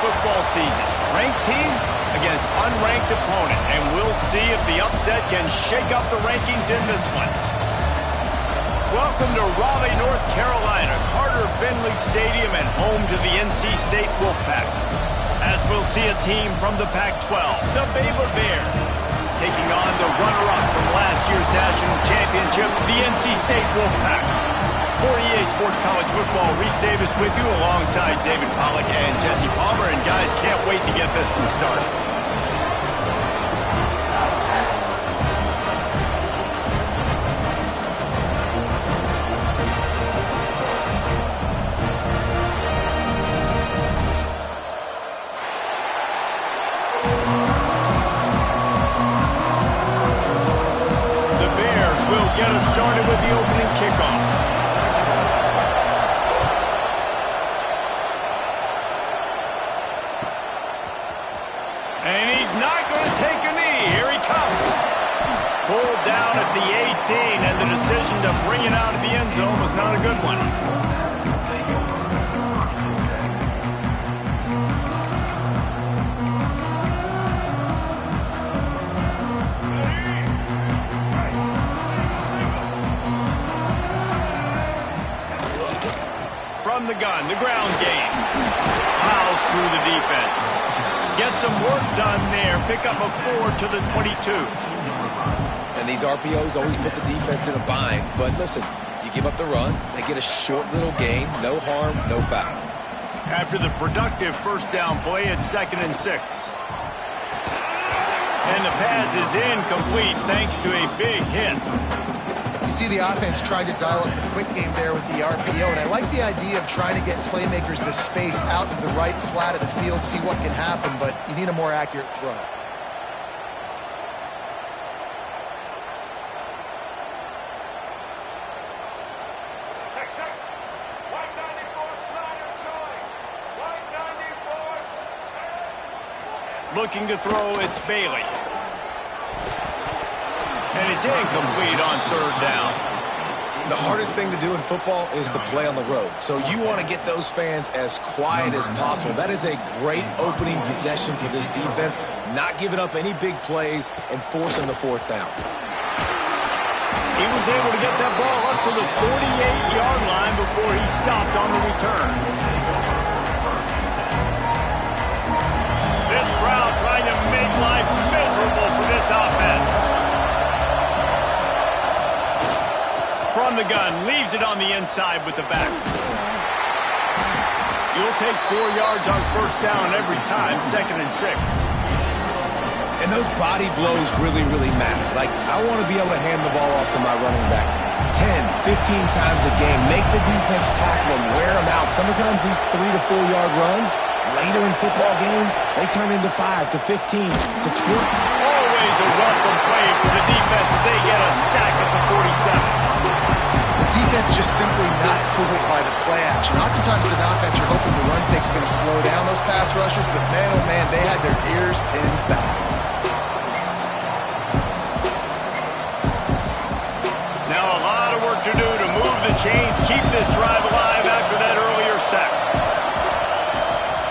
football season. Ranked team against unranked opponent, and we'll see if the upset can shake up the rankings in this one. Welcome to Raleigh, North Carolina, Carter Finley Stadium, and home to the NC State Wolfpack. As we'll see a team from the Pac-12, the Baylor Bears, taking on the runner-up from last year's national championship, the NC State Wolfpack. For EA Sports College Football, Reese Davis with you alongside David Pollack and Jesse Palmer. And guys, can't wait to get this one started. The Bears will get us started with the opening kickoff. And he's not going to take a knee. Here he comes. Pulled down at the 18, and the decision to bring it out of the end zone was not a good one. From the gun, the ground game. Plows through the defense. Get some work done there. Pick up a 4 to the 22. And these RPOs always put the defense in a bind. But listen, you give up the run, they get a short little gain, no harm, no foul. After the productive first down play, it's 2nd and 6. And the pass is incomplete thanks to a big hit. You see the offense trying to dial up the quick game there with the RPO, and I like the idea of trying to get playmakers this space out to the right flat of the field, see what can happen, but you need a more accurate throw. Looking to throw, it's Bailey. And it's incomplete on 3rd down. The hardest thing to do in football is to play on the road. So you want to get those fans as quiet as possible. That is a great opening possession for this defense. Not giving up any big plays and forcing the 4th down. He was able to get that ball up to the 48-yard line before he stopped on the return. This crowd trying to make life miserable for this offense. From the gun, leaves it on the inside with the back. You'll take 4 yards on 1st down every time, 2nd and 6. And those body blows really, really matter. Like, I want to be able to hand the ball off to my running back 10, 15 times a game. Make the defense tackle them, wear them out. Sometimes these 3 to 4 yard runs, later in football games, they turn into 5 to 15 to 20. Always a welcome play for the defense as they get a sack at the 47. The defense just simply not fooled by the play action. Oftentimes as an offense, you're hoping the run fake's going to slow down those pass rushers, but man, oh man, they had their ears pinned back. Now a lot of work to do to move the chains, keep this drive alive after that earlier sack.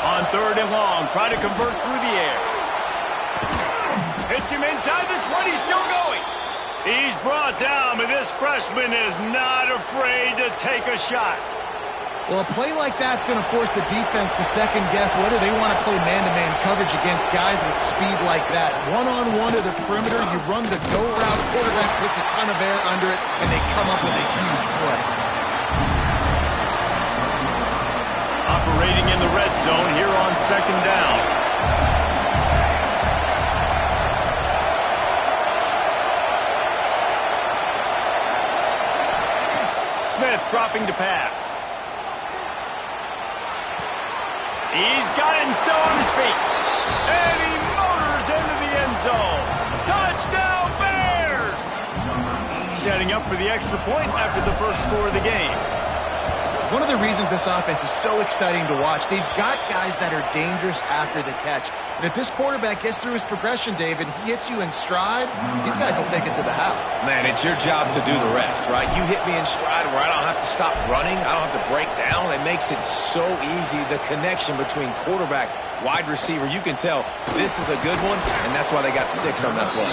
On 3rd and long, try to convert through the air. Hits him inside the 20, still going. He's brought down, but this freshman is not afraid to take a shot. Well, a play like that's going to force the defense to second-guess whether they want to play man-to-man coverage against guys with speed like that. One-on-one to the perimeter, you run the go route, quarterback puts a ton of air under it, and they come up with a huge play. Operating in the red zone here on 2nd down. Smith dropping to pass. He's got it and still on his feet. And he motors into the end zone. Touchdown Bears! Setting up for the extra point after the first score of the game. One of the reasons this offense is so exciting to watch, they've got guys that are dangerous after the catch. And if this quarterback gets through his progression, David, he hits you in stride, these guys will take it to the house. Man, it's your job to do the rest, right? You hit me in stride where I don't have to stop running. I don't have to break down. It makes it so easy, the connection between quarterback wide receiver. You can tell this is a good one, and that's why they got 6 on that play.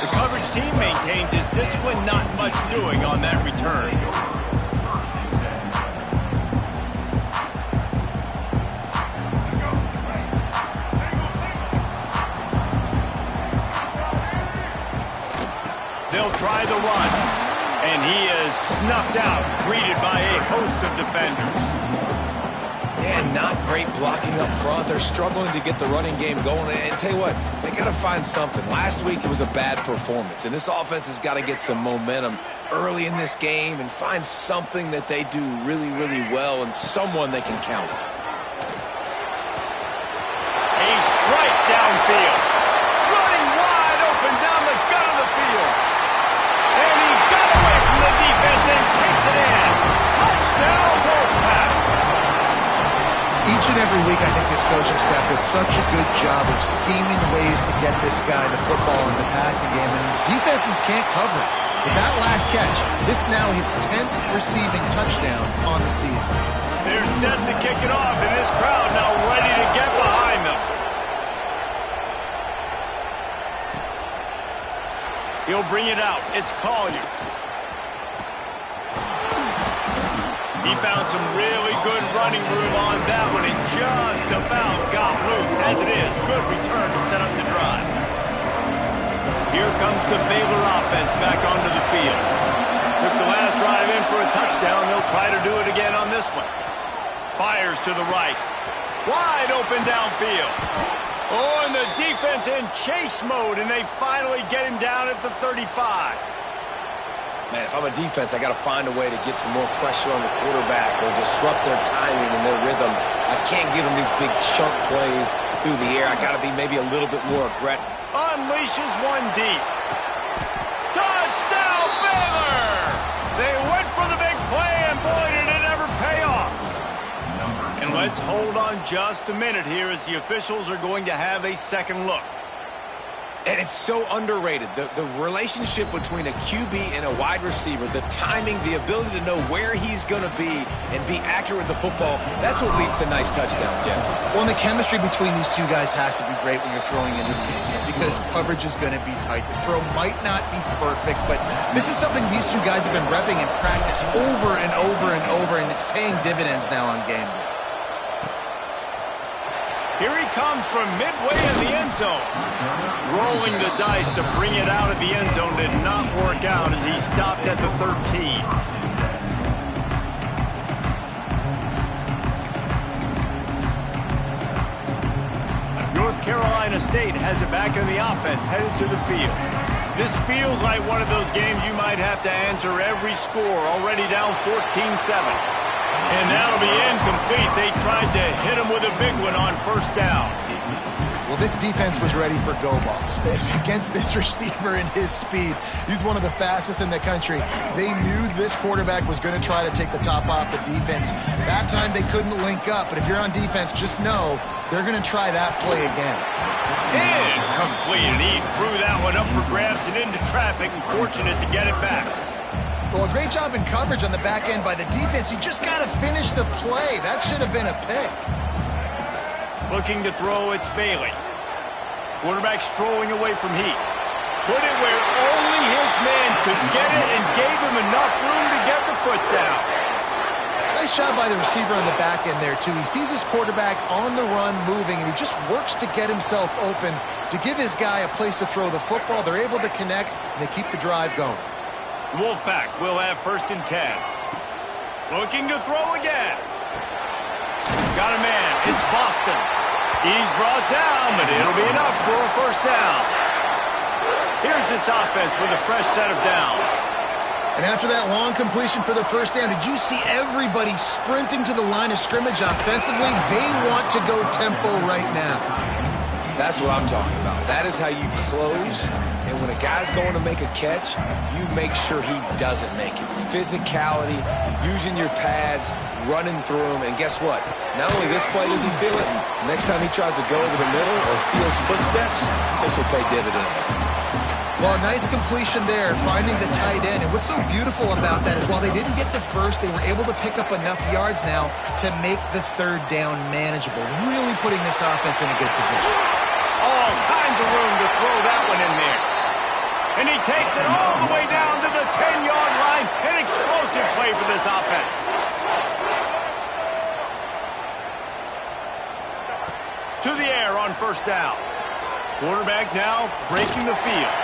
The coverage team maintains his discipline, not much doing on that return. They'll try the run, and he is snuffed out, greeted by a host of defenders. Yeah, not great blocking up front. They're struggling to get the running game going. And tell you what, they got to find something. Last week it was a bad performance, and this offense has got to get some momentum early in this game and find something that they do really, really well and someone they can count on. A strike downfield. Running wide open down the gut of the field. And he got away from the defense and takes it in. Touchdown, Wolfpack. Each and every week, I think this coaching staff does such a good job of scheming ways to get this guy the football in the passing game, and defenses can't cover it. With that last catch, this now his 10th receiving touchdown on the season. They're set to kick it off, and this crowd now ready to get behind them. He'll bring it out. It's Collier. He found some really good running room on that one and just about got loose. As it is, good return to set up the drive. Here comes the Baylor offense back onto the field. Took the last drive in for a touchdown. They'll try to do it again on this one. Fires to the right. Wide open downfield. Oh, and the defense in chase mode, and they finally get him down at the 35. Man, if I'm a defense, I got to find a way to get some more pressure on the quarterback or disrupt their timing and their rhythm. I can't give them these big chunk plays through the air. I got to be maybe a little bit more aggressive. Unleashes one deep. Touchdown, Baylor! They went for the big play, and boy, did it ever pay off. And let's hold on just a minute here as the officials are going to have a second look. And it's so underrated. The relationship between a QB and a wide receiver, the timing, the ability to know where he's going to be and be accurate with the football, that's what leads to nice touchdowns, Jesse. Well, and the chemistry between these two guys has to be great when you're throwing into the end zone because coverage is going to be tight. The throw might not be perfect, but this is something these two guys have been repping in practice over and over and over, and it's paying dividends now on game day. Here he comes from midway in the end zone. Rolling the dice to bring it out of the end zone did not work out as he stopped at the 13. North Carolina State has it back in the offense, headed to the field. This feels like one of those games you might have to answer every score, already down 14-7. And that'll be incomplete. They tried to hit him with a big one on first down. Well, this defense was ready for go balls. Against this receiver and his speed, he's one of the fastest in the country. They knew this quarterback was going to try to take the top off the defense. That time they couldn't link up, but if you're on defense, just know they're going to try that play again. Incomplete, and he threw that one up for grabs and into traffic, and fortunate to get it back. Well, a great job in coverage on the back end by the defense. You just got to finish the play. That should have been a pick. Looking to throw, it's Bailey. Quarterback strolling away from heat. Put it where only his man could get it and gave him enough room to get the foot down. Nice job by the receiver on the back end there, too. He sees his quarterback on the run moving, and he just works to get himself open to give his guy a place to throw the football. They're able to connect, and they keep the drive going. Wolfpack will have 1st and 10. Looking to throw again. Got a man. It's Boston. He's brought down, but it'll be enough for a first down. Here's this offense with a fresh set of downs. And after that long completion for the first down, did you see everybody sprinting to the line of scrimmage offensively? They want to go tempo right now. That's what I'm talking about. That is how you close. And when a guy's going to make a catch, you make sure he doesn't make it. Physicality, using your pads, running through them. And guess what? Not only this play does he feel it, next time he tries to go over the middle or feels footsteps, this will pay dividends. Well, nice completion there, finding the tight end. And what's so beautiful about that is while they didn't get the first, they were able to pick up enough yards now to make the third down manageable, really putting this offense in a good position. All kinds of room to throw that one in there. And he takes it all the way down to the 10-yard line. An explosive play for this offense. To the air on first down. Quarterback now breaking the field.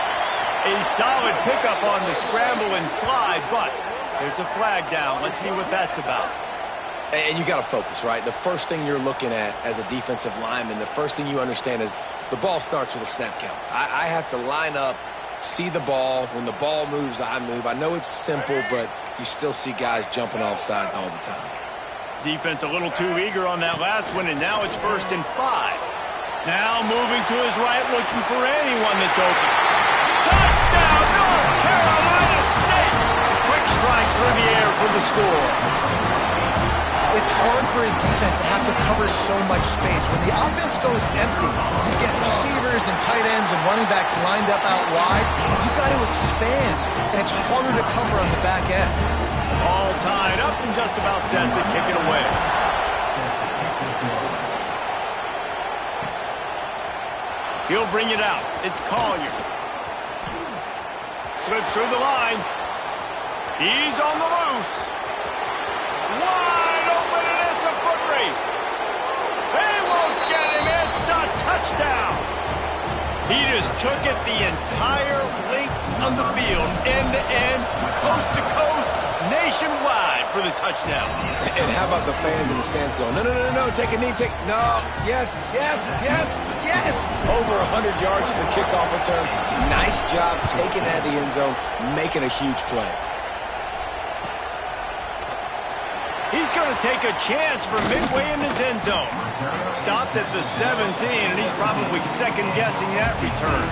A solid pickup on the scramble and slide, but there's a flag down. Let's see what that's about. And you got to focus, right? The first thing you're looking at as a defensive lineman, the first thing you understand is the ball starts with a snap count. I have to line up, see the ball. When the ball moves, I move. I know it's simple, but you still see guys jumping off sides all the time. Defense a little too eager on that last one, and now it's 1st and 5. Now moving to his right, looking for anyone that's open. Touchdown, North Carolina State! Quick strike through the air for the score. It's hard for a defense to have to cover so much space. When the offense goes empty, you get receivers and tight ends and running backs lined up out wide. You've got to expand, and it's harder to cover on the back end. All tied up and just about set to kick it away. He'll bring it out. It's Collier. Slips through the line. He's on the loose. Wide open, and it's a foot race. They won't get him. It's a touchdown. He just took it the entire length of the field, end to end, coast to coast, nationwide for the touchdown. And how about the fans in the stands going, no, take a knee, no, yes. Over 100 yards to the kickoff return. Nice job taking that to the end zone, making a huge play. He's going to take a chance from midway in his end zone. Stopped at the 17, and he's probably second-guessing that return.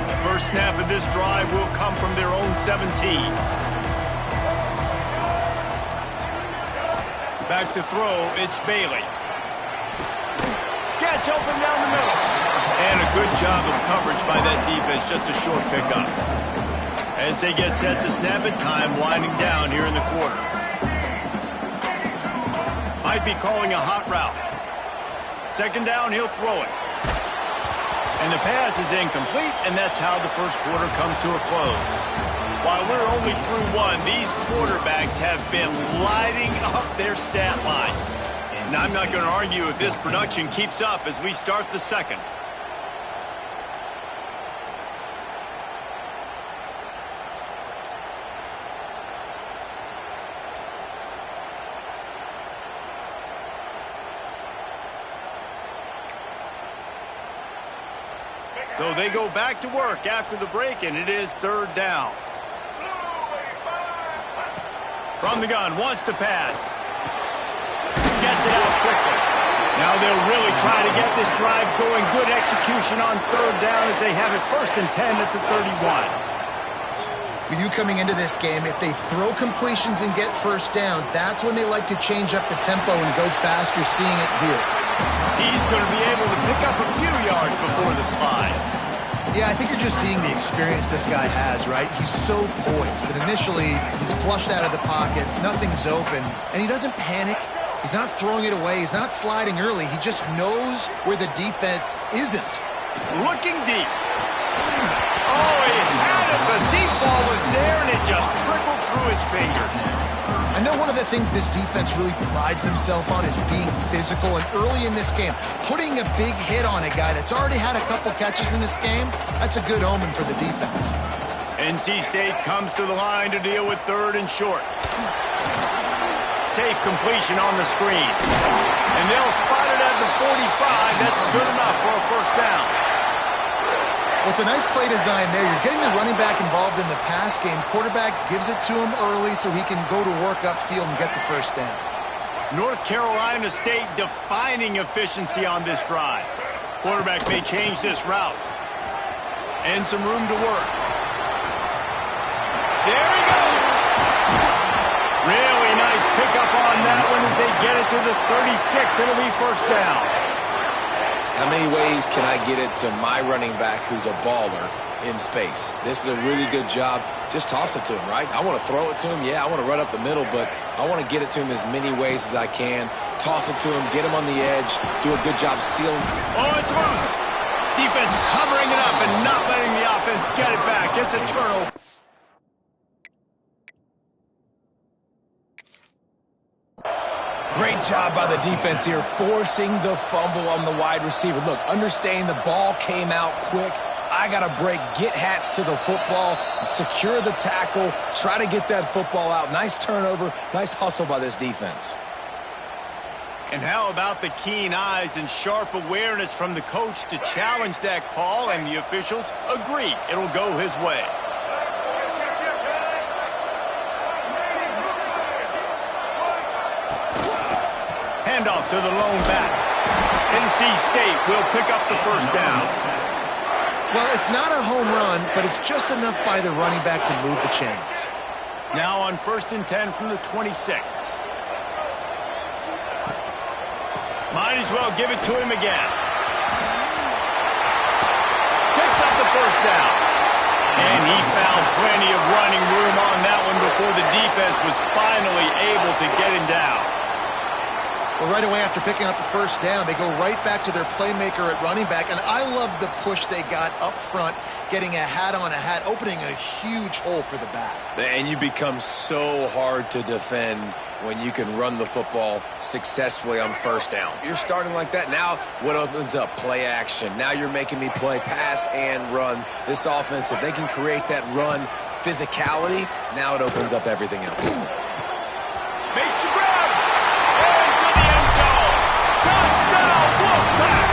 The first snap of this drive will come from their own 17. Back to throw, it's Bailey. Gets open down the middle. And a good job of coverage by that defense, just a short pickup. As they get set to snap it, time winding down here in the quarter. Might be calling a hot route. Second down, he'll throw it. And the pass is incomplete, and that's how the first quarter comes to a close. While we're only through one, these quarterbacks have been lighting up their stat line. And I'm not going to argue if this production keeps up as we start the second. So they go back to work after the break, and it is third down. From the gun, wants to pass. Gets it out quickly. Now they'll really try to get this drive going. Good execution on third down as they have it 1st and 10 at the 31. When you coming into this game, if they throw completions and get first downs, that's when they like to change up the tempo and go fast. You're seeing it here. He's going to be able to pick up a few yards before the slide. Yeah, I think you're just seeing the experience this guy has, right? He's so poised that initially he's flushed out of the pocket, nothing's open, and he doesn't panic. He's not throwing it away. He's not sliding early. He just knows where the defense isn't. Looking deep. Oh, he had it. The deep ball was there, and it just trickled through his fingers. I know one of the things this defense really prides themselves on is being physical, and early in this game, putting a big hit on a guy that's already had a couple catches in this game, that's a good omen for the defense. NC State comes to the line to deal with third and short. Safe completion on the screen. And they'll spot it at the 45. That's good enough for a first down. Well, it's a nice play design there. You're getting the running back involved in the pass game. Quarterback gives it to him early so he can go to work upfield and get the first down. North Carolina State defining efficiency on this drive. Quarterback may change this route. And some room to work. There he goes. Really nice pickup on that one as they the 36. It'll be first down. How many ways can I get it to my running back who's a baller in space? This is a really good job. Just toss it to him, right? I want to throw it to him. Yeah, I want to run up the middle, but I want to get it to him as many ways as I can. Toss it to him, get him on the edge, do a good job sealing. Oh, it's loose. Defense covering it up and not letting the offense get it back. It's a turnover. Great job by the defense here, forcing the fumble on the wide receiver. Look, understanding the ball came out quick. I got to break, get Hats to the football, secure the tackle, try to get that football out. Nice turnover, nice hustle by this defense. And how about the keen eyes and sharp awareness from the coach to challenge that call, and the officials agree it'll go his way. Handoff to the lone back. NC State will pick up the first down. Well, it's not a home run, but it's just enough by the running back to move the chains. Now on 1st and 10 from the 26. Might as well give it to him again. Picks up the first down. And he found plenty of running room on that one before the defense was finally able to get him down. Well, right away after picking up the first down, they go right back to their playmaker at running back. And I love the push they got up front, getting a hat on a hat, opening a huge hole for the back. And you become so hard to defend when you can run the football successfully on first down. You're starting like that. Now what opens up? Play action. Now you're making me play pass and run. This offense, if they can create that run physicality, now it opens up everything else. Makes the grab. Into the end zone. Touchdown, Wolfpack.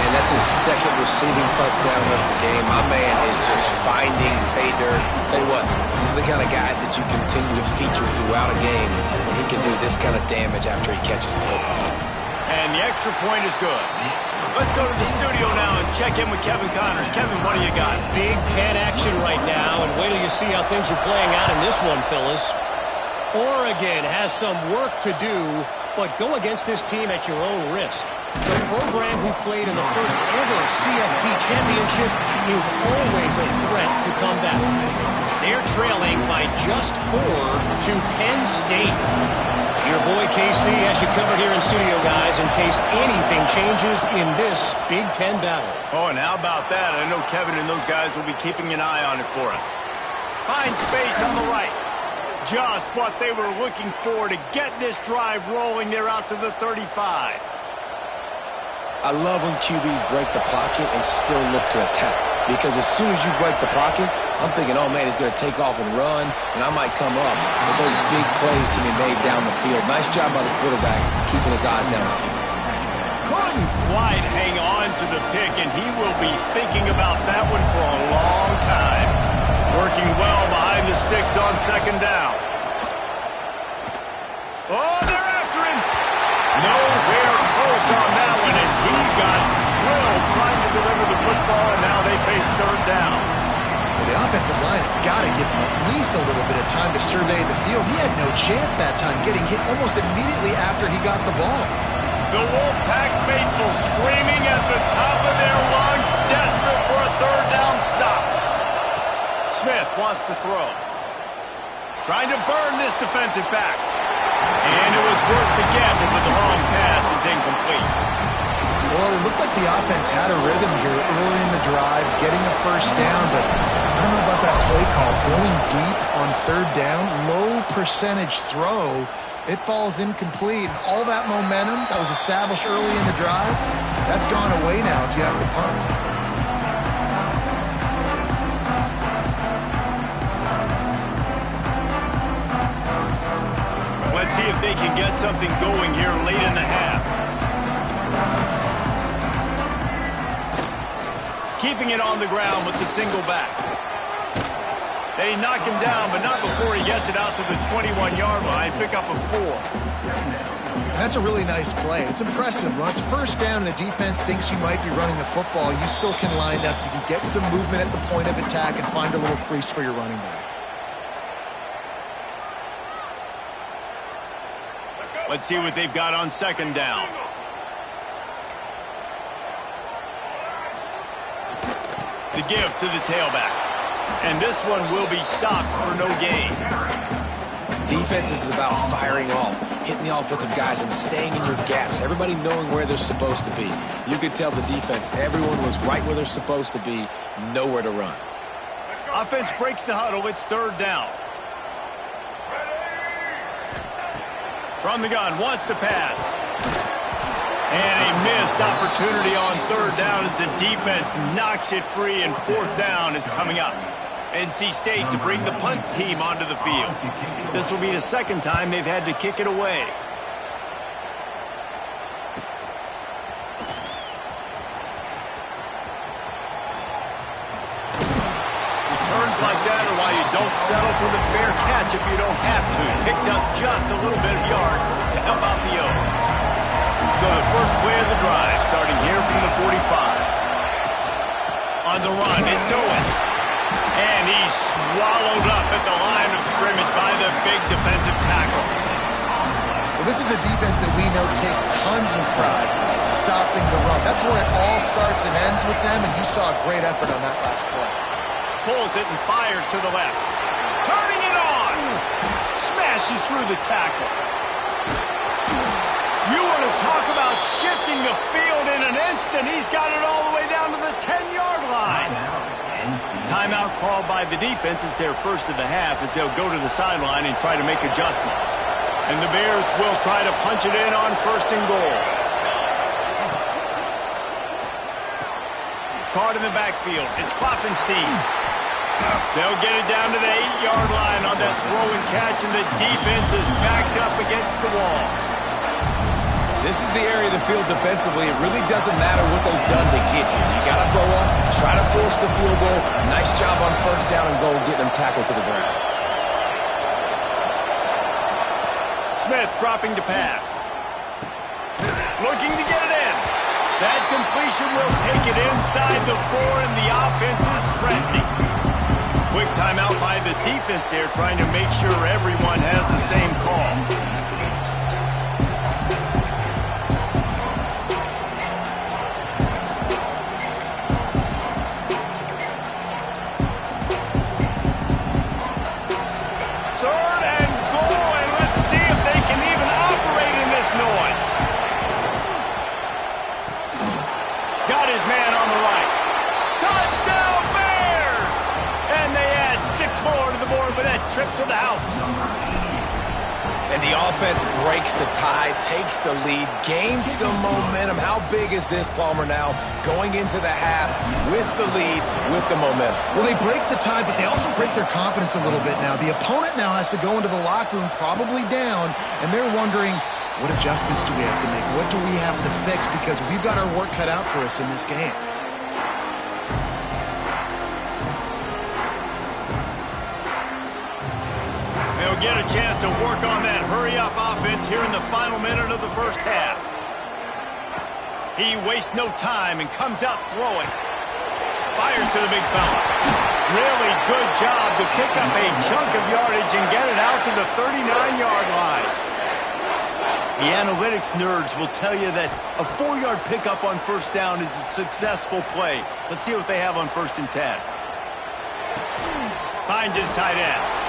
And that's his second receiving touchdown of the game. My man is just finding pay dirt. Tell you what, these are the kind of guys that you continue to feature throughout a game when he can do this kind of damage after he catches the football. And the extra point is good. Let's go to the studio now and check in with Kevin Connors. Kevin, what do you got? Big Ten action right now, and wait till you see how things are playing out in this one, Phyllis. Oregon has some work to do, but go against this team at your own risk. The program who played in the first ever CFP championship is always a threat to come back. They're trailing by just 4 to Penn State. Your boy KC has you covered here in studio, guys, in case anything changes in this Big Ten battle. Oh, and how about that? I know Kevin and those guys will be keeping an eye on it for us. Find space on the right. Just what they were looking for to get this drive rolling. They're out to the 35. I love when QBs break the pocket and still look to attack. Because as soon as you break the pocket, I'm thinking, oh, man, he's going to take off and run, and I might come up. But those big plays can be made down the field. Nice job by the quarterback keeping his eyes down the field. Couldn't quite hang on to the pick, and he will be thinking about that one for a long time. Working well behind the sticks on second down. Oh, they're after him. Nowhere close on that one as he got drilled trying to deliver the football, and now they face third down. Well, the offensive line has got to give him at least a little bit of time to survey the field. He had no chance that time, getting hit almost immediately after he got the ball. The Wolfpack faithful screaming at the top of their lungs, desperate for a third down stop. Smith wants to throw. Trying to burn this defensive back. And it was worth the gamble, but the long pass is incomplete. Well, it looked like the offense had a rhythm here early in the drive, getting a first down, but I don't know about that play call. Going deep on third down, low percentage throw, it falls incomplete. And all that momentum that was established early in the drive, that's gone away now if you have to punt. Let's see if they can get something going here late in the half. Keeping it on the ground with the single back. They knock him down, but not before he gets it out to the 21-yard line. Pick up a 4. That's a really nice play. It's impressive. When it's first down and the defense thinks you might be running the football, you still can line up. You can get some movement at the point of attack and find a little crease for your running back. Let's see what they've got on second down. The give to the tailback. And this one will be stopped for no gain. Defense is about firing off, hitting the offensive guys, and staying in your gaps. Everybody knowing where they're supposed to be. You could tell the defense, everyone was right where they're supposed to be, nowhere to run. Offense breaks the huddle. It's third down. From the gun, wants to pass. And a missed opportunity on third down as the defense knocks it free, and fourth down is coming up. NC State to bring the punt team onto the field. This will be the second time they've had to kick it away. Returns like that are why you don't settle for the fair catch if you don't have to. Picks up just a little bit of yards to help out the O. So the first play of the drive, starting here from the 45. On the run, it's Owens. And he's swallowed up at the line of scrimmage by the big defensive tackle. Well, this is a defense that we know takes tons of pride stopping the run. That's where it all starts and ends with them, and you saw a great effort on that last play. Pulls it and fires to the left. Turning it on! Smashes through the tackle. You want to talk about shifting the field in an instant. He's got it all the way down to the 10-yard line. Timeout called by the defense. It's their first of the half as they'll go to the sideline and try to make adjustments. And the Bears will try to punch it in on first and goal. Caught in the backfield. It's Klopfenstein. They'll get it down to the 8-yard line on that throw and catch, and the defense is backed up against the wall. This is the area of the field defensively. It really doesn't matter what they've done to get here. You got to go up, try to force the field goal. Nice job on first down and goal, getting them tackled to the ground. Smith dropping to pass. Looking to get it in. That completion will take it inside the 4, and the offense is threatening. Quick timeout by the defense there, trying to make sure everyone has the same call. Trip to the house. And the offense breaks the tie, takes the lead, gains some momentum. How big is this, Palmer, now going into the half with the lead, with the momentum? Well, they break the tie, but they also break their confidence a little bit now. The opponent now has to go into the locker room probably down, and they're wondering, what adjustments do we have to make? What do we have to fix? Because we've got our work cut out for us in this game. They'll get a chance to work on that hurry-up offense here in the final minute of the first half. He wastes no time and comes out throwing. Fires to the big fella. Really good job to pick up a chunk of yardage and get it out to the 39-yard line. The analytics nerds will tell you that a 4-yard pickup on first down is a successful play. Let's see what they have on 1st and 10. Finds his tight end.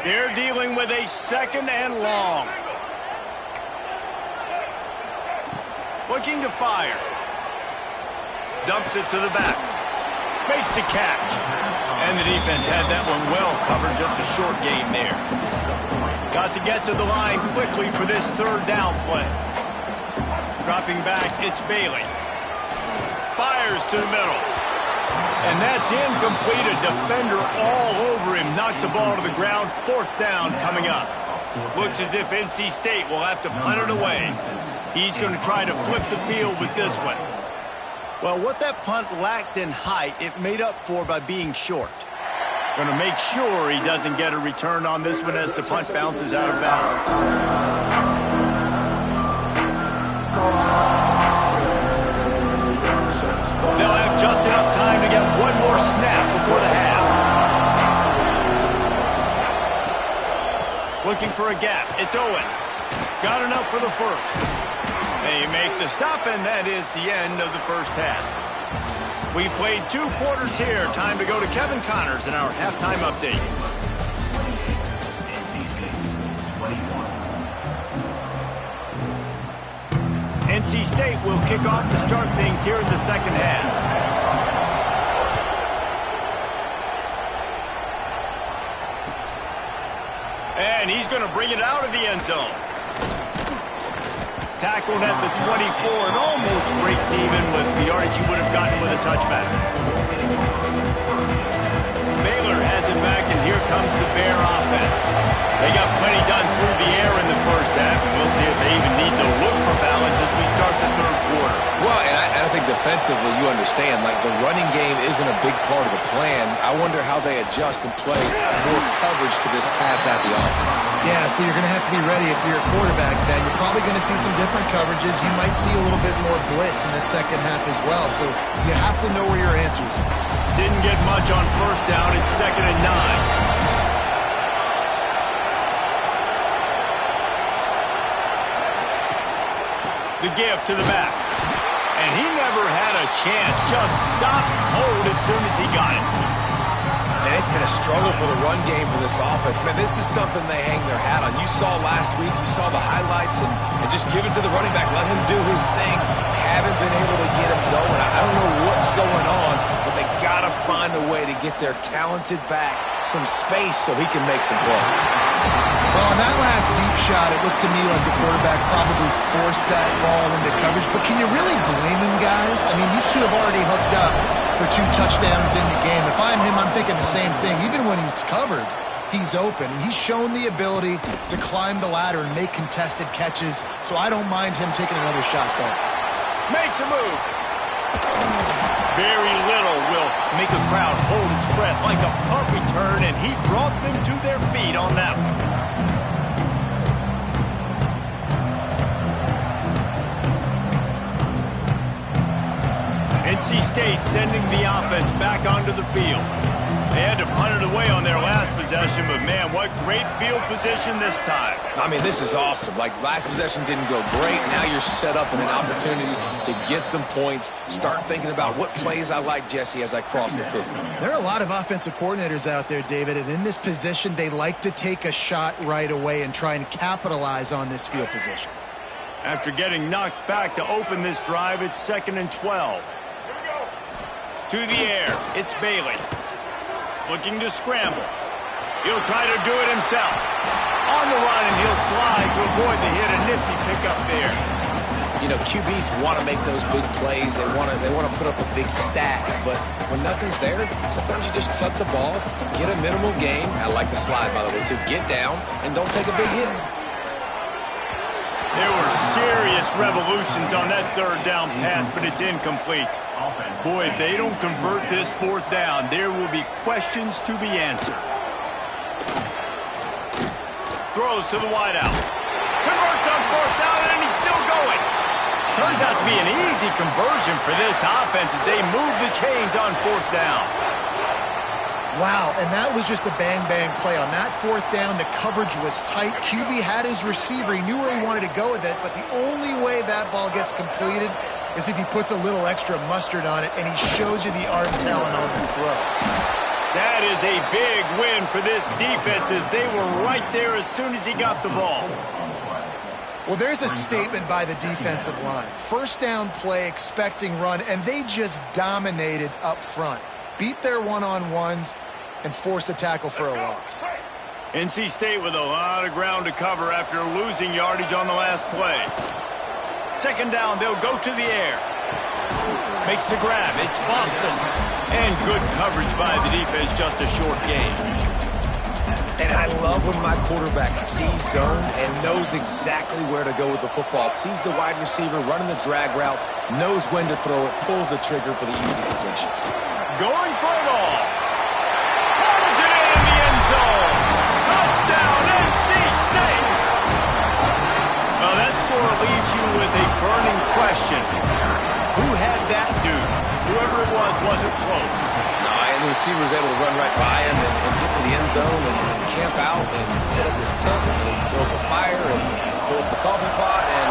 They're dealing with a 2nd and long. Looking to fire. Dumps it to the back. Makes the catch. And the defense had that one well covered. Just a short gain there. Got to get to the line quickly for this 3rd down play. Dropping back, it's Bailey. Fires to the middle. And that's incomplete. A defender all over him. Knocked the ball to the ground. 4th down coming up. Looks as if NC State will have to punt it away. He's going to try to flip the field with this one. Well, what that punt lacked in height, it made up for by being short. Going to make sure he doesn't get a return on this one as the punt bounces out of bounds. looking for a gap. It's Owens. Got enough for the first. They make the stop, and that is the end of the first half. We played 2 quarters here. Time to go to Kevin Connors in our halftime update. NC State will kick off to start things here in the second half. And he's going to bring it out of the end zone. Tackled at the 24 and almost breaks even with the yardage he would have gotten with a touchback. Baylor has it back, and here comes the Bear offense. They got plenty done through the air in the first half, and we'll see if they even need to look for balance as we start the third quarter. Well, and I think defensively you understand, like the running game isn't a big part of the plan. I wonder how they adjust and play more coverage to this pass-happy offense. Yeah, so you're going to have to be ready if you're a quarterback then. You're probably going to see some different coverages. You might see a little bit more blitz in the second half as well, so you have to know where your answers are. Didn't get much on first down. It's 2nd and 9. The give to the back. And he never had a chance. Just stopped cold as soon as he got it. And it's been a struggle for the run game for this offense. Man, this is something they hang their hat on. You saw last week, you saw the highlights, and just give it to the running back. Let him do his thing. Haven't been able to get him going. I don't know what's going on, but they got to find a way to get their talented back some space so he can make some plays. Well, on that last deep shot, it looked to me like the quarterback probably forced that ball into coverage. But can you really blame him, guys? I mean, these two have already hooked up for 2 touchdowns in the game. If I'm him, I'm thinking the same thing. Even when he's covered, he's open. He's shown the ability to climb the ladder and make contested catches. So I don't mind him taking another shot there. Makes a move. Very little will make a crowd hold its breath like a punt return, and he brought them to their feet on that one. NC State sending the offense back onto the field. They had to punt it away on their last possession, but man, what great field position this time. I mean, this is awesome. Like, last possession didn't go great. Now you're set up in an opportunity to get some points. Start thinking about what plays I like, Jesse, as I cross the 50. There are a lot of offensive coordinators out there, David, and in this position, they like to take a shot right away and try and capitalize on this field position. After getting knocked back to open this drive, it's 2nd and 12. To the air, it's Bailey. Looking to scramble. He'll try to do it himself. On the run, and he'll slide to avoid the hit. A nifty pickup there. You know, QBs want to make those big plays. They want to put up the big stats. But when nothing's there, sometimes you just tuck the ball, get a minimal gain. I like the slide, by the way, too. Get down and don't take a big hit. There were serious revolutions on that 3rd down pass, but it's incomplete. Boy, if they don't convert this 4th down, there will be questions to be answered. Throws to the wideout. Converts on 4th down, and he's still going. Turns out to be an easy conversion for this offense as they move the chains on 4th down. Wow, and that was just a bang-bang play. On that 4th down, the coverage was tight. QB had his receiver. He knew where he wanted to go with it, but the only way that ball gets completed is if he puts a little extra mustard on it, and he shows you the arm talent on the throw. That is a big win for this defense as they were right there as soon as he got the ball. Well, there's a statement by the defensive line. 1st down play, expecting run, and they just dominated up front. Beat their one-on-ones and force a tackle for a loss. NC State with a lot of ground to cover after losing yardage on the last play. 2nd down, they'll go to the air. Makes the grab. It's Boston. And good coverage by the defense, just a short gain. And I love when my quarterback sees zone and knows exactly where to go with the football. Sees the wide receiver running the drag route, knows when to throw it, pulls the trigger for the easy completion. Going for it all. Pulls it in the end zone. Touchdown, NC State. Well, that score leaves you with a burning question. Who had that dude? Whoever it was wasn't close. And the receiver was able to run right by him and get to the end zone and camp out and put up his tent and build the fire and fill up the coffee pot and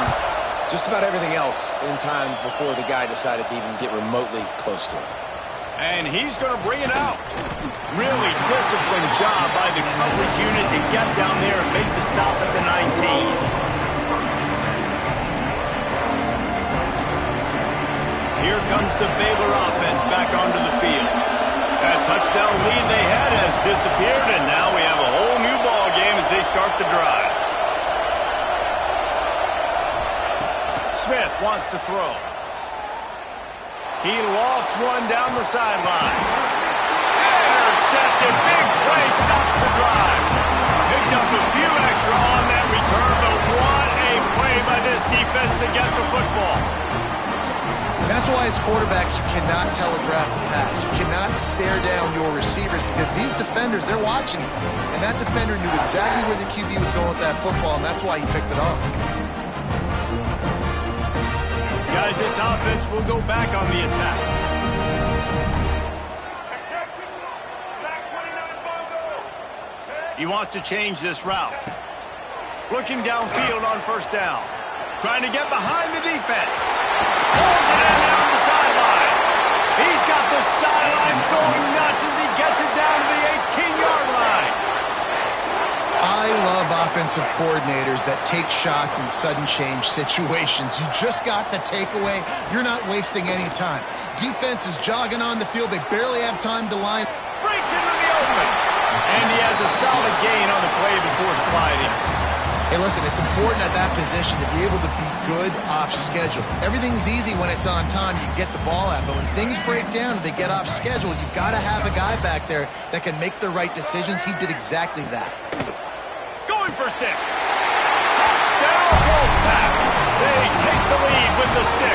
just about everything else in time before the guy decided to even get remotely close to him. And he's going to bring it out. Really disciplined job by the coverage unit to get down there and make the stop at the 19. Here comes the Baylor offense back onto the field. That touchdown lead they had has disappeared, and now we have a whole new ball game as they start the drive. Smith wants to throw. He lofts one down the sideline. Intercepted. Big play stops the drive. Picked up a few extra on that return, but what a play by this defense to get the football. That's why as quarterbacks you cannot telegraph the pass. You cannot stare down your receivers because these defenders, they're watching you. And that defender knew exactly where the QB was going with that football, and that's why he picked it off. Guys, this offense will go back on the attack. He wants to change this route. Looking downfield on first down. Trying to get behind the defense. Pulls it in down the sideline. He's got the sideline going nuts as he gets it down to the 18-yard line. I love offensive coordinators that take shots in sudden change situations. You just got the takeaway. You're not wasting any time. Defense is jogging on the field. They barely have time to line. Breaks into the open. And he has a solid gain on the play before sliding. Hey, listen, it's important at that position to be able to be good off schedule. Everything's easy when it's on time. You can get the ball out. But when things break down and they get off schedule, you've got to have a guy back there that can make the right decisions. He did exactly that. Going for 6. Touchdown, Wolfpack. They take the lead with the 6.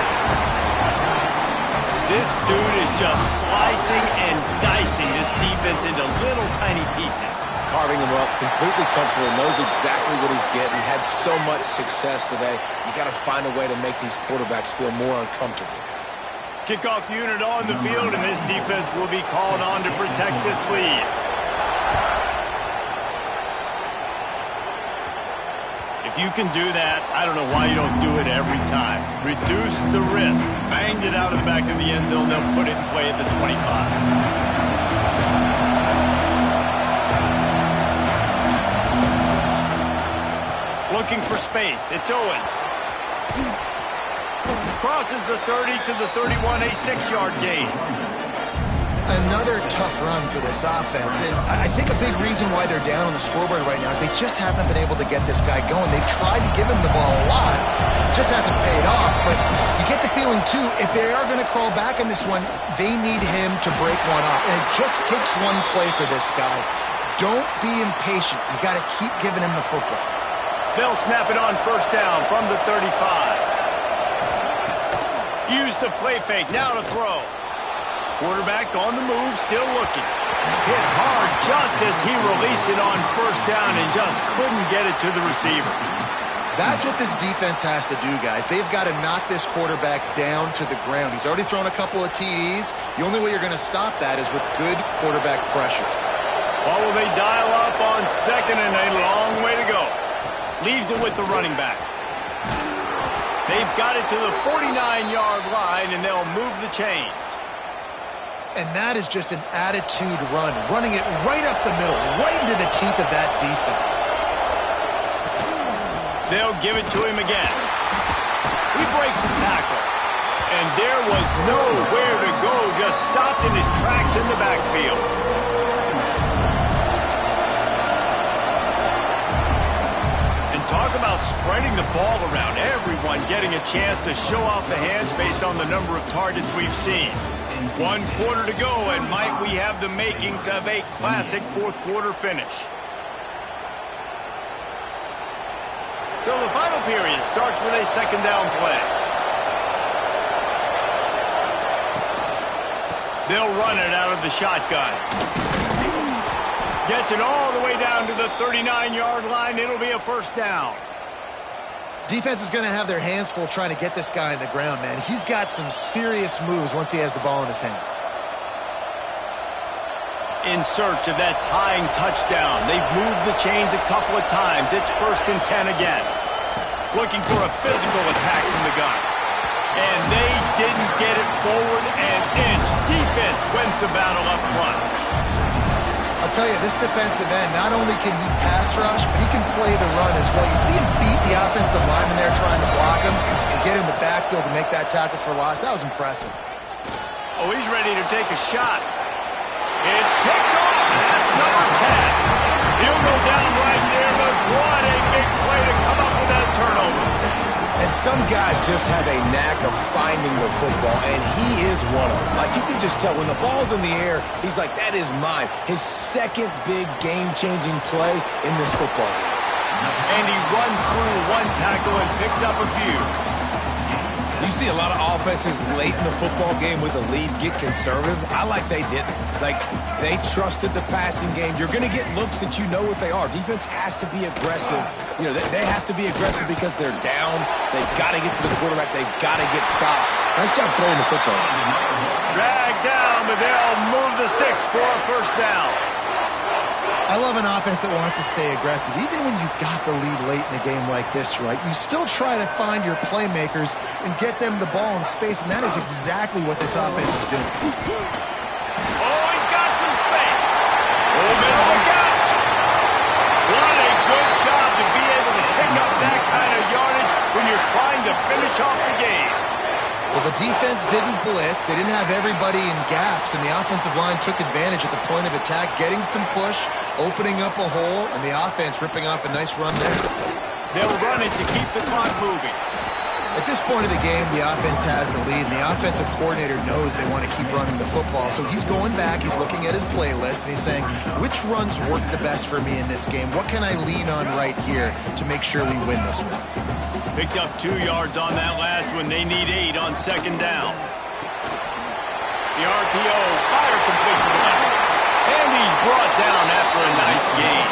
This dude is just slicing and dicing this defense into little tiny pieces. Carving him up, completely comfortable, knows exactly what he's getting, had so much success today. You got to find a way to make these quarterbacks feel more uncomfortable. Kickoff unit on the field, and this defense will be called on to protect this lead. If you can do that, I don't know why you don't do it every time. Reduce the risk. Banged it out of the back of the end zone. They'll put it in play at the 25. Looking for space. It's Owens. Crosses the 30 to the 31, a 6-yard gain. Another tough run for this offense, and I think a big reason why they're down on the scoreboard right now is they just haven't been able to get this guy going. They've tried to give him the ball a lot. It just hasn't paid off, but you get the feeling, too, if they are going to crawl back in this one, they need him to break one off, and it just takes one play for this guy. Don't be impatient. You got to keep giving him the football. They'll snap it on first down from the 35. Use the play fake, now to throw. Quarterback on the move, still looking. Hit hard just as he released it on first down and just couldn't get it to the receiver. That's what this defense has to do, guys. They've got to knock this quarterback down to the ground. He's already thrown a couple of TDs. The only way you're going to stop that is with good quarterback pressure. Or will they dial up on second and a long way to go? Leaves it with the running back. They've got it to the 49-yard line, and they'll move the chains. And that is just an attitude run, running it right up the middle, right into the teeth of that defense. They'll give it to him again. He breaks the tackle. And there was nowhere to go, just stopped in his tracks in the backfield. Talk about spreading the ball around. Everyone getting a chance to show off the hands based on the number of targets we've seen. 1 quarter to go, and might we have the makings of a classic fourth-quarter finish. So the final period starts with a second down play. They'll run it out of the shotgun. Gets it all the way down to the 39-yard line. It'll be a first down. Defense is going to have their hands full trying to get this guy in the ground, man. He's got some serious moves once he has the ball in his hands. in search of that tying touchdown. They've moved the chains a couple of times. It's 1st and 10 again. Looking for a physical attack from the gun. And they didn't get it forward an inch. Defense wins the battle up front. I'll tell you, this defensive end, not only can he pass rush, but he can play the run as well. You see him beat the offensive lineman there trying to block him and get in the backfield to make that tackle for loss. That was impressive. Oh, he's ready to take a shot. It's picked off, and that's number 10. He'll go down right there, but what a big play to come up with that turnover. And some guys just have a knack of finding the football, and he is one of them. Like, you can just tell when the ball's in the air, he's like, that is mine. His second big game-changing play in this football game. And he runs through one tackle and picks up a few. You see a lot of offenses late in the football game with a lead get conservative. I like they didn't. Like, they trusted the passing game. You're going to get looks that you know what they are. Defense has to be aggressive. You know, they have to be aggressive because they're down. They've got to get to the quarterback. They've got to get stops. Nice job throwing the football. Dragged down, but they'll move the sticks for a 1st down. I love an offense that wants to stay aggressive. Even when you've got the lead late in a game like this, right, you still try to find your playmakers and get them the ball in space, and that is exactly what this offense is doing. Oh, he's got some space. Oh, middle, look out. What a good job to be able to pick up that kind of yardage when you're trying to finish off the game. Well, the defense didn't blitz. They didn't have everybody in gaps, and the offensive line took advantage at the point of attack, getting some push, opening up a hole, and the offense ripping off a nice run there. They'll run it to keep the clock moving. At this point of the game, the offense has the lead, and the offensive coordinator knows they want to keep running the football. So he's going back, he's looking at his playlist, and he's saying, which runs work the best for me in this game? What can I lean on right here to make sure we win this one? Picked up 2 yards on that last one. They need 8 on 2nd down. The RPO, fire complete to the left. And he's brought down after a nice gain.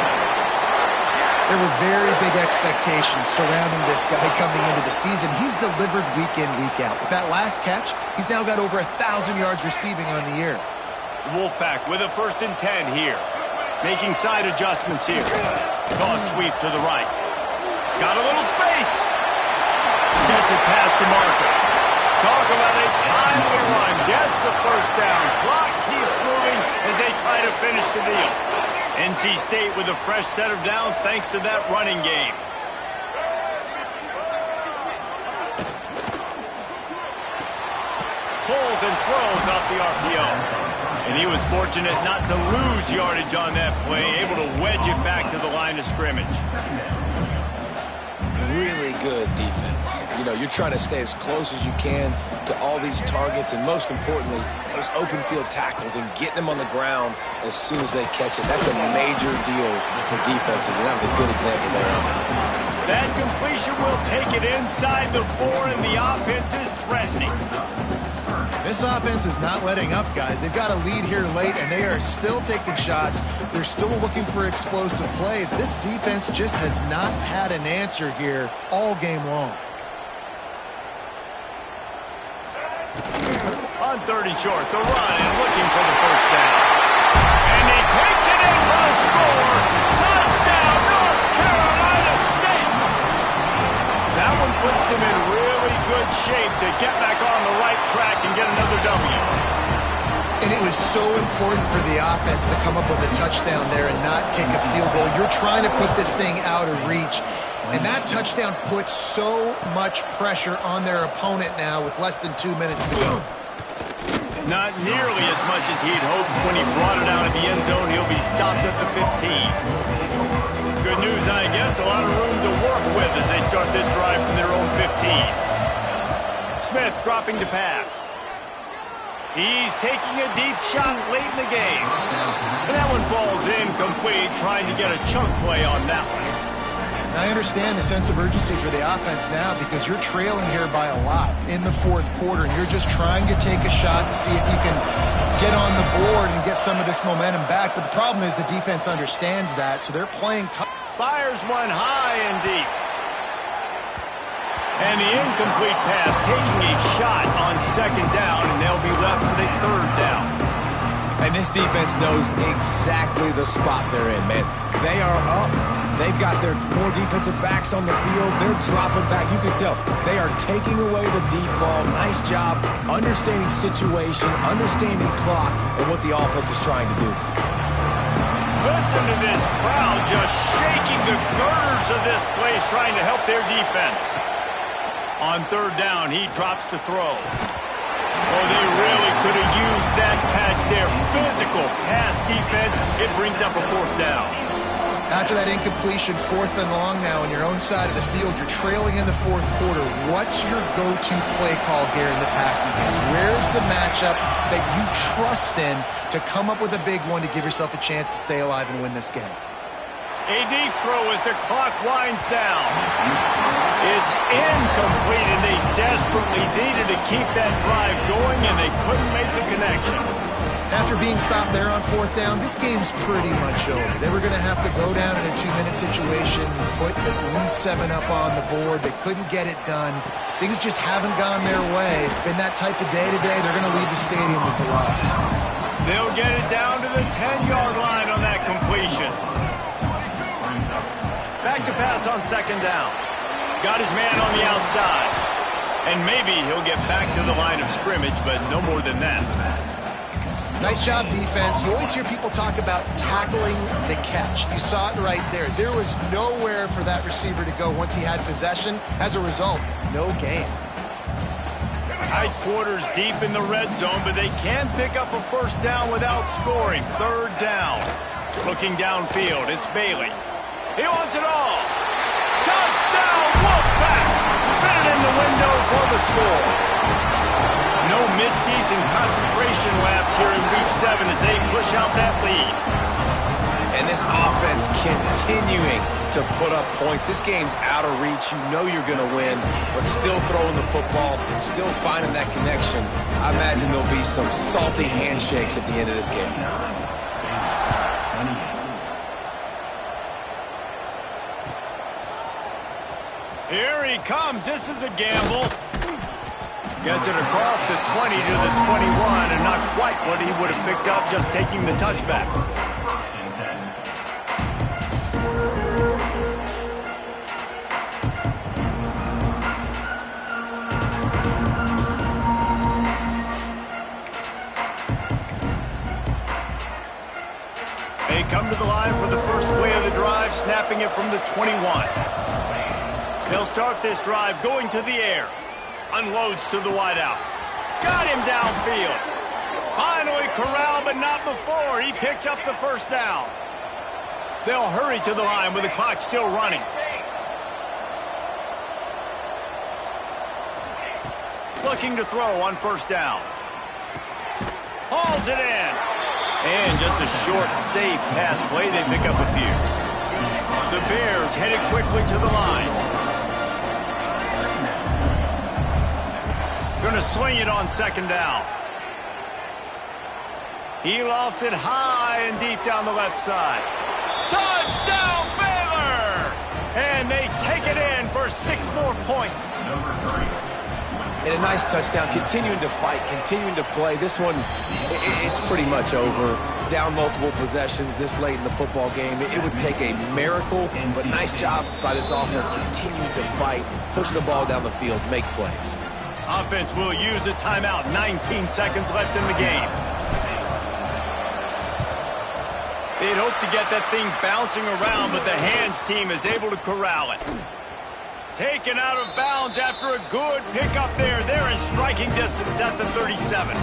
There were very big expectations surrounding this guy coming into the season. He's delivered week in, week out. With that last catch, he's now got over 1,000 yards receiving on the year. Wolfpack with a 1st and 10 here. Making side adjustments here. Toss sweep to the right. Got a little space. Gets it past the marker. Talk about a timely run. Gets the 1st down. Clock keeps moving as they try to finish the deal. NC State with a fresh set of downs thanks to that running game. Pulls and throws off the RPO. And he was fortunate not to lose yardage on that play, able to wedge it back to the line of scrimmage. Really good defense. You know, you're trying to stay as close as you can to all these targets, and most importantly, those open field tackles and getting them on the ground as soon as they catch it. That's a major deal for defenses, and that was a good example there of it. That completion will take it inside the 4, and the offense is threatening. This offense is not letting up, guys. They've got a lead here late, and they are still taking shots. They're still looking for explosive plays. This defense just has not had an answer here all game long. On 3rd and short, the run and looking for the 1st down. And he takes it in for the score. Touchdown, North Carolina State. That one puts them in really good shape to get back on the right track and get another W. And it was so important for the offense to come up with a touchdown there and not kick a field goal. You're trying to put this thing out of reach. And that touchdown puts so much pressure on their opponent now with less than 2 minutes to go. Not nearly as much as he'd hoped when he brought it out of the end zone. He'll be stopped at the 15. Good news, I guess. A lot of room to work with as they start this drive from their own 15. Smith dropping to pass. He's taking a deep shot late in the game. And that one falls incomplete, trying to get a chunk play on that one. I understand the sense of urgency for the offense now because you're trailing here by a lot in the 4th quarter, and you're just trying to take a shot to see if you can get on the board and get some of this momentum back. But the problem is the defense understands that, so they're playing. Fires one high and deep. And the incomplete pass taking a shot on 2nd down, and they'll be left with a 3rd down. And this defense knows exactly the spot they're in, man. They are up. They've got their more defensive backs on the field. They're dropping back. You can tell they are taking away the deep ball. Nice job understanding situation, understanding clock, and what the offense is trying to do. Listen to this crowd just shaking the girders of this place, trying to help their defense. On third down, he drops to throw. Oh, they really could have used that catch there. Physical pass defense. It brings up a fourth down. After that incompletion, 4th and long now on your own side of the field, you're trailing in the 4th quarter. What's your go-to play call here in the passing game? Where's the matchup that you trust in to come up with a big one to give yourself a chance to stay alive and win this game? A deep throw as the clock winds down. It's incomplete, and they desperately needed to keep that drive going, and they couldn't make the connection. After being stopped there on 4th down, this game's pretty much over. They were going to have to go down in a 2-minute situation, put at least 7 up on the board. They couldn't get it done. Things just haven't gone their way. It's been that type of day today. They're going to leave the stadium with the loss. They'll get it down to the 10-yard line on that completion. Back to pass on 2nd down. Got his man on the outside. And maybe he'll get back to the line of scrimmage, but no more than that. Nice job, defense. You always hear people talk about tackling the catch. You saw it right there. There was nowhere for that receiver to go once he had possession. As a result, no gain. Tight quarters deep in the red zone, but they can pick up a first down without scoring. 3rd down. Looking downfield, it's Bailey. He wants it all. Touchdown, Wolfpack! Fit it in the window for the score. No midseason concentration laps here in Week 7 as they push out that lead. And this offense continuing to put up points. This game's out of reach. You know you're going to win, but still throwing the football, still finding that connection. I imagine there'll be some salty handshakes at the end of this game. Here he comes. This is a gamble. Gets it across the 20 to the 21, and not quite what he would have picked up just taking the touchback. They come to the line for the first play of the drive, snapping it from the 21. They'll start this drive going to the air. Unloads to the wideout. Got him downfield. Finally corralled, but not before. He picks up the first down. They'll hurry to the line with the clock still running. Looking to throw on 1st down. Hauls it in. And just a short, safe pass play. They pick up a few. The Bears headed quickly to the line. Going to swing it on 2nd down. He lofts it high and deep down the left side. Touchdown, Baylor! And they take it in for 6 more points. And a nice touchdown, continuing to fight, continuing to play. This one, it's pretty much over. Down multiple possessions this late in the football game. It would take a miracle, but nice job by this offense continuing to fight, push the ball down the field, make plays. Offense will use a timeout. 19 seconds left in the game. They'd hope to get that thing bouncing around, but the hands team is able to corral it. Taken out of bounds after a good pickup there. They're in striking distance at the 37.